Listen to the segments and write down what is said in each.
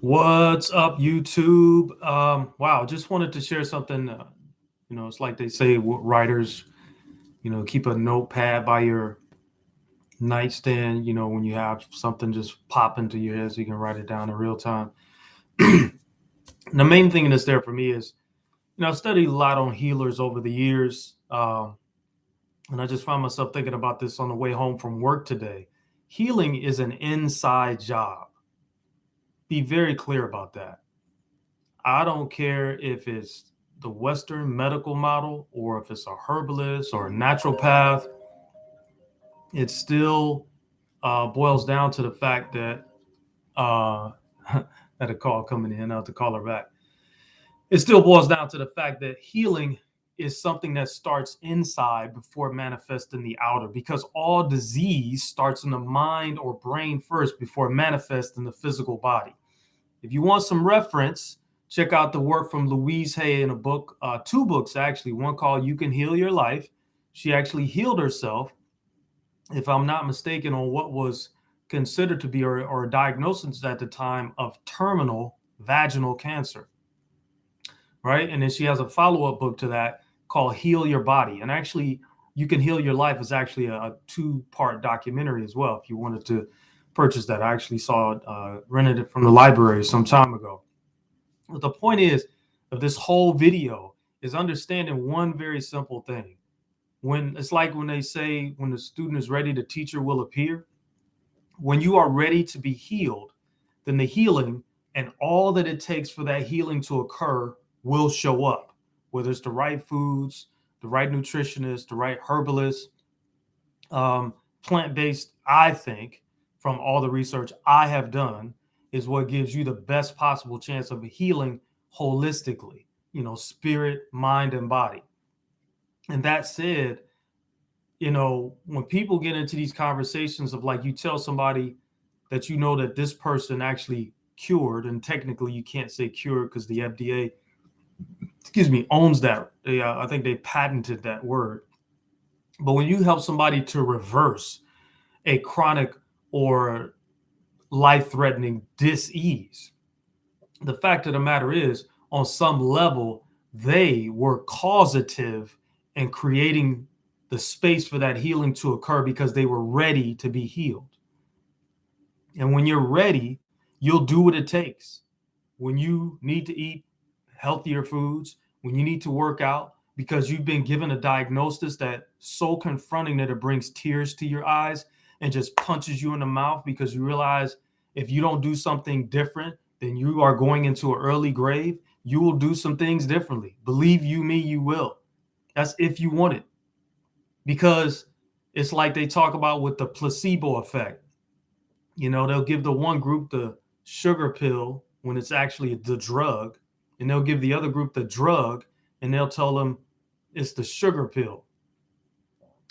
What's up, YouTube? Wow, just wanted to share something. It's like they say, writers, keep a notepad by your nightstand, when you have something just pop into your head so you can write it down in real time. The main thing that's there for me is, I've studied a lot on healers over the years. And I just found myself thinking about this on the way home from work today. Healing is an inside job. Be very clear about that. I don't care if it's the Western medical model or if it's a herbalist or a naturopath. It still boils down to the fact that had a call coming in. I'll have to call her back. It still boils down to the fact that healing is something that starts inside before it manifests in the outer, because all disease starts in the mind or brain first before it manifests in the physical body. If you want some reference, check out the work from Louise Hay in a book, two books actually, one called You Can Heal Your Life. She actually healed herself, if I'm not mistaken, on what was considered to be or a diagnosis at the time of terminal vaginal cancer, right? And then she has a follow-up book to that called Heal Your Body. And actually, You Can Heal Your Life is actually a two-part documentary as well, if you wanted to purchase that. I actually saw it, rented it from the library some time ago. But the point is of this whole video is understanding one very simple thing. When it's like when they say when the student is ready, the teacher will appear. When you are ready to be healed, then the healing and all that it takes for that healing to occur will show up, whether it's the right foods, the right nutritionist, the right herbalist, plant-based. I think from all the research I have done is what gives you the best possible chance of healing holistically, spirit, mind, and body. And that said, when people get into these conversations of like you tell somebody that that this person actually cured, and technically you can't say cured because the FDA, owns that. I think they patented that word. But when you help somebody to reverse a chronic or life-threatening dis-ease, the fact of the matter is, on some level, they were causative in creating the space for that healing to occur because they were ready to be healed. And when you're ready, you'll do what it takes. When you need to eat healthier foods, when you need to work out, because you've been given a diagnosis that's so confronting that it brings tears to your eyes and just punches you in the mouth, because you realize if you don't do something different, then you are going into an early grave. You will do some things differently. Believe you me, you will. That's if you want it. Because it's like they talk about with the placebo effect. They'll give the one group the sugar pill when it's actually the drug, and they'll give the other group the drug, and they'll tell them it's the sugar pill.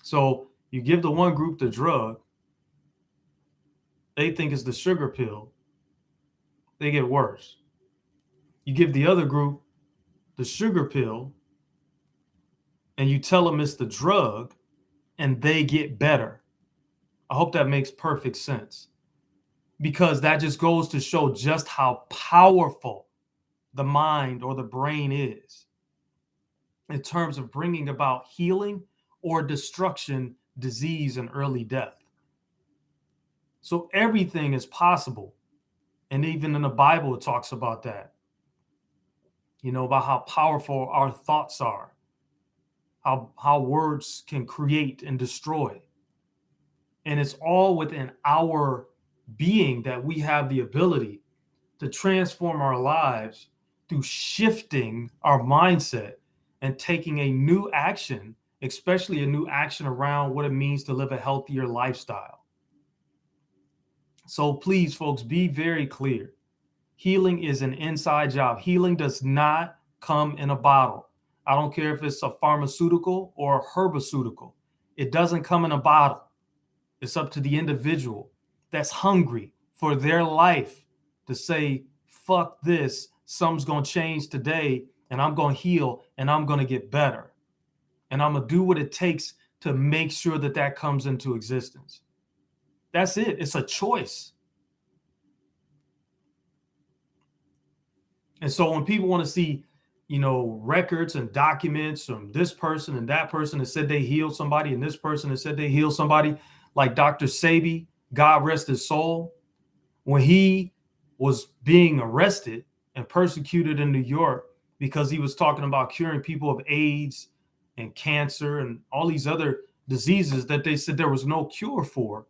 So you give the one group the drug, they think it's the sugar pill, they get worse. You give the other group the sugar pill, and you tell them it's the drug, and they get better. I hope that makes perfect sense, because that just goes to show just how powerful the mind or the brain is in terms of bringing about healing or destruction, disease, and early death. So everything is possible. And even in the Bible, it talks about that, about how powerful our thoughts are, how words can create and destroy. And it's all within our being that we have the ability to transform our lives through shifting our mindset and taking a new action, especially a new action around what it means to live a healthier lifestyle. So please, folks, be very clear. Healing is an inside job. Healing does not come in a bottle. I don't care if it's a pharmaceutical or a herbaceutical. It doesn't come in a bottle. It's up to the individual that's hungry for their life to say, fuck this, something's going to change today, and I'm going to heal, and I'm going to get better. And I'm going to do what it takes to make sure that that comes into existence. That's it. It's a choice. And so when people want to see, records and documents from this person and that person that said they healed somebody and this person that said they healed somebody, like Dr. Sebi, God rest his soul, when he was being arrested and persecuted in New York because he was talking about curing people of AIDS and cancer and all these other diseases that they said there was no cure for,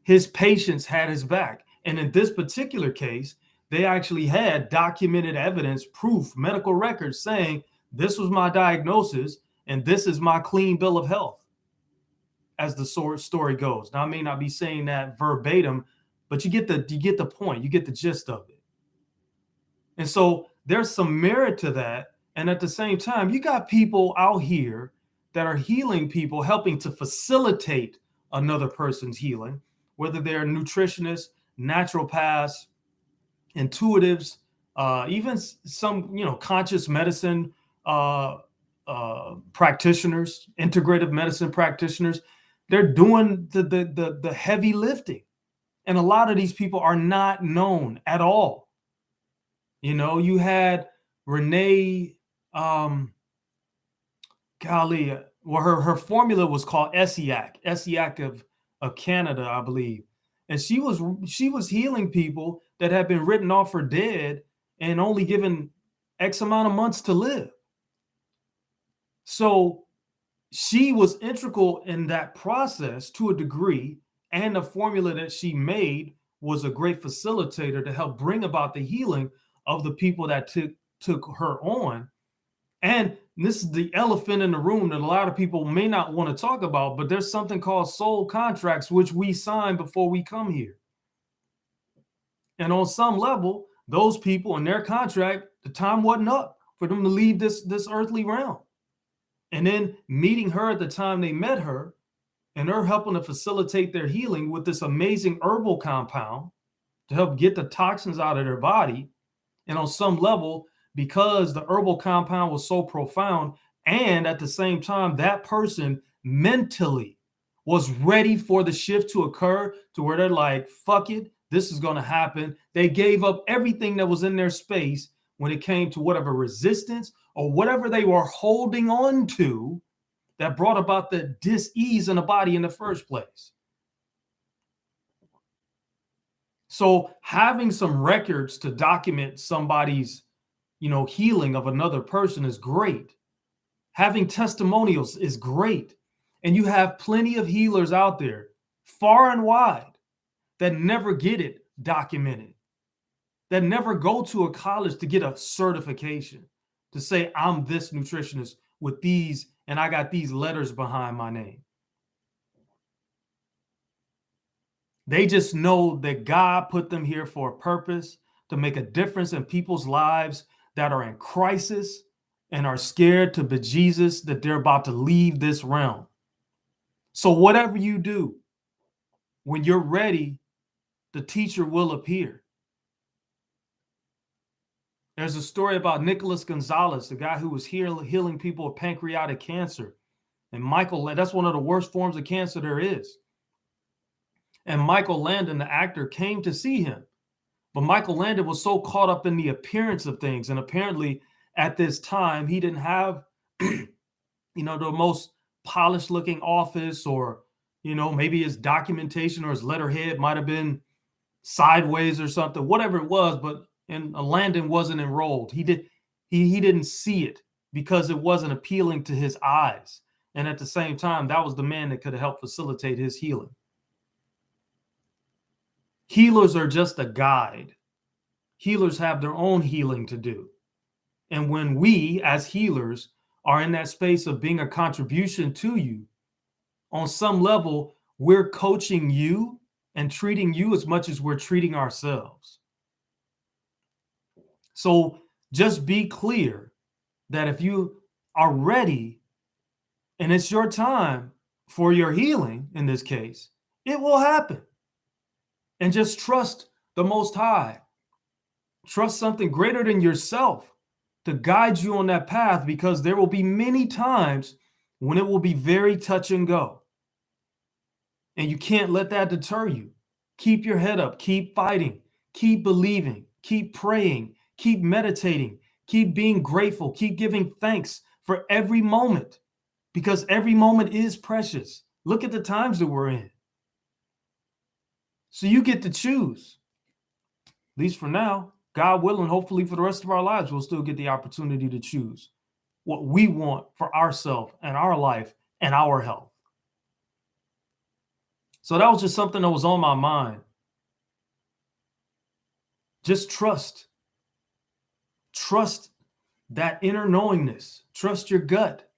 his patients had his back. And in this particular case, they actually had documented evidence, proof, medical records saying this was my diagnosis and this is my clean bill of health, as the story goes. Now, I may not be saying that verbatim, but you get the point, you get the gist of it. And so there's some merit to that. And at the same time, you got people out here that are healing people, helping to facilitate another person's healing, whether they're nutritionists, naturopaths, intuitives, even some, conscious medicine practitioners, integrative medicine practitioners. They're doing the heavy lifting. And a lot of these people are not known at all. You had Renee, her formula was called ESSIAC of Canada, I believe. And she was healing people that had been written off for dead and only given X amount of months to live. So she was integral in that process to a degree, and the formula that she made was a great facilitator to help bring about the healing of the people that took her on. And this is the elephant in the room that a lot of people may not want to talk about, but there's something called soul contracts, which we sign before we come here. And on some level, those people in their contract, the time wasn't up for them to leave this earthly realm. And then meeting her at the time they met her, and her helping to facilitate their healing with this amazing herbal compound to help get the toxins out of their body. And on some level, because the herbal compound was so profound, and at the same time, that person mentally was ready for the shift to occur to where they're like, fuck it, this is going to happen. They gave up everything that was in their space when it came to whatever resistance or whatever they were holding on to that brought about the dis-ease in the body in the first place. So having some records to document somebody's, healing of another person is great. Having testimonials is great. And you have plenty of healers out there, far and wide, that never get it documented, that never go to a college to get a certification to say, I'm this nutritionist with these, and I got these letters behind my name. They just know that God put them here for a purpose, to make a difference in people's lives that are in crisis and are scared to bejesus that they're about to leave this realm. So whatever you do, when you're ready, the teacher will appear. There's a story about Nicholas Gonzalez, the guy who was healing people with pancreatic cancer. And that's one of the worst forms of cancer there is. And Michael Landon, the actor, came to see him. But Michael Landon was so caught up in the appearance of things. And apparently at this time, he didn't have, the most polished looking office, or, maybe his documentation or his letterhead might have been sideways or something, whatever it was. And Landon wasn't enrolled. He didn't see it because it wasn't appealing to his eyes. And at the same time, that was the man that could have helped facilitate his healing. Healers are just a guide. Healers have their own healing to do. And when we, as healers, are in that space of being a contribution to you, on some level, we're coaching you and treating you as much as we're treating ourselves. So just be clear that if you are ready and it's your time for your healing, in this case, it will happen. And just trust the Most High. Trust something greater than yourself to guide you on that path, because there will be many times when it will be very touch and go. And you can't let that deter you. Keep your head up. Keep fighting. Keep believing. Keep praying. Keep meditating. Keep being grateful. Keep giving thanks for every moment, because every moment is precious. Look at the times that we're in. So you get to choose, at least for now. God willing, hopefully for the rest of our lives, we'll still get the opportunity to choose what we want for ourselves and our life and our health. So that was just something that was on my mind. Just trust. Trust that inner knowingness. Trust your gut.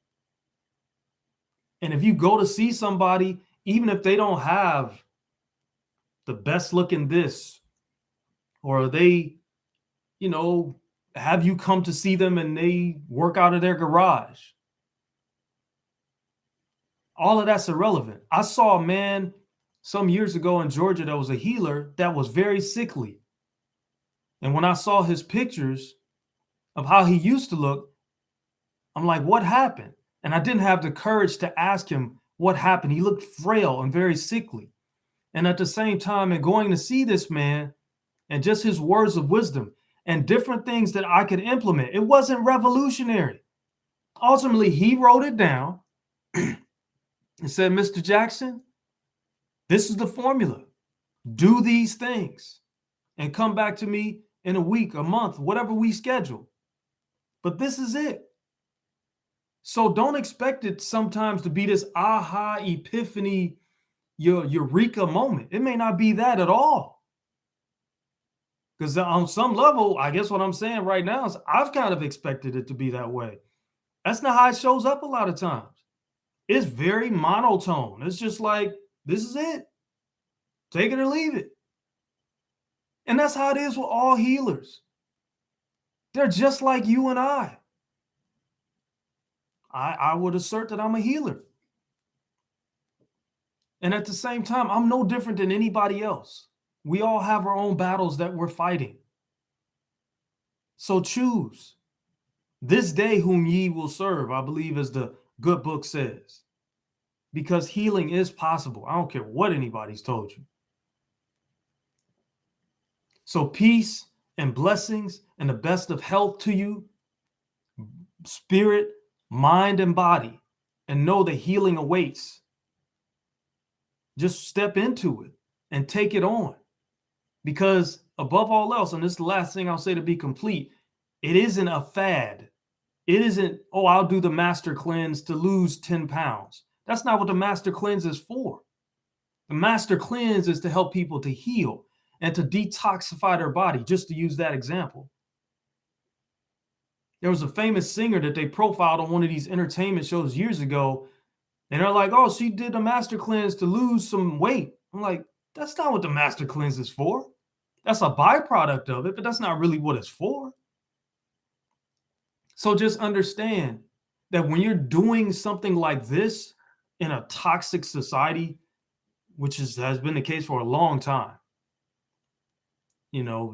And if you go to see somebody, even if they don't have the best looking this, or they, have you come to see them and they work out of their garage, all of that's irrelevant. I saw a man some years ago in Georgia that was a healer that was very sickly. And when I saw his pictures of how he used to look, I'm like, what happened? And I didn't have the courage to ask him what happened. He looked frail and very sickly. And at the same time, in going to see this man and just his words of wisdom and different things that I could implement, it wasn't revolutionary. Ultimately, he wrote it down and said, Mr. Jackson, this is the formula. Do these things and come back to me in a week, a month, whatever we schedule. But this is it. So don't expect it sometimes to be this aha epiphany, eureka moment. It may not be that at all. Because on some level, I guess what I'm saying right now is I've kind of expected it to be that way. That's not how it shows up a lot of times. It's very monotone. It's just like, this is it. Take it or leave it. And that's how it is with all healers. They're just like you and I. I would assert that I'm a healer. And at the same time, I'm no different than anybody else. We all have our own battles that we're fighting. So choose this day whom ye will serve, I believe, as the good book says, because healing is possible. I don't care what anybody's told you. So peace and blessings and the best of health to you, spirit, mind, and body, and know that healing awaits. Just step into it and take it on. Because above all else, and this is the last thing I'll say to be complete, it isn't a fad. It isn't, oh, I'll do the master cleanse to lose 10 pounds. That's not what the master cleanse is for. The master cleanse is to help people to heal and to detoxify their body, just to use that example. There was a famous singer that they profiled on one of these entertainment shows years ago, and they're like, oh, she did the master cleanse to lose some weight. I'm like, that's not what the master cleanse is for. That's a byproduct of it, but that's not really what it's for. So just understand that when you're doing something like this in a toxic society, which has been the case for a long time,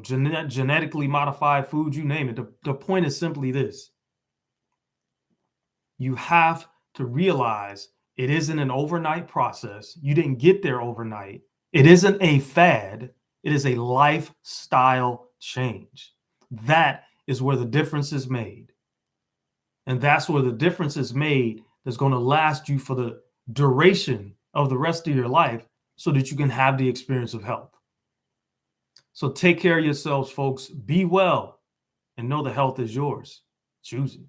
genetically modified food, you name it. The point is simply this. You have to realize it isn't an overnight process. You didn't get there overnight. It isn't a fad. It is a lifestyle change. That is where the difference is made. And that's where the difference is made that's going to last you for the duration of the rest of your life so that you can have the experience of health. So take care of yourselves, folks. Be well and know the health is yours. Choose it.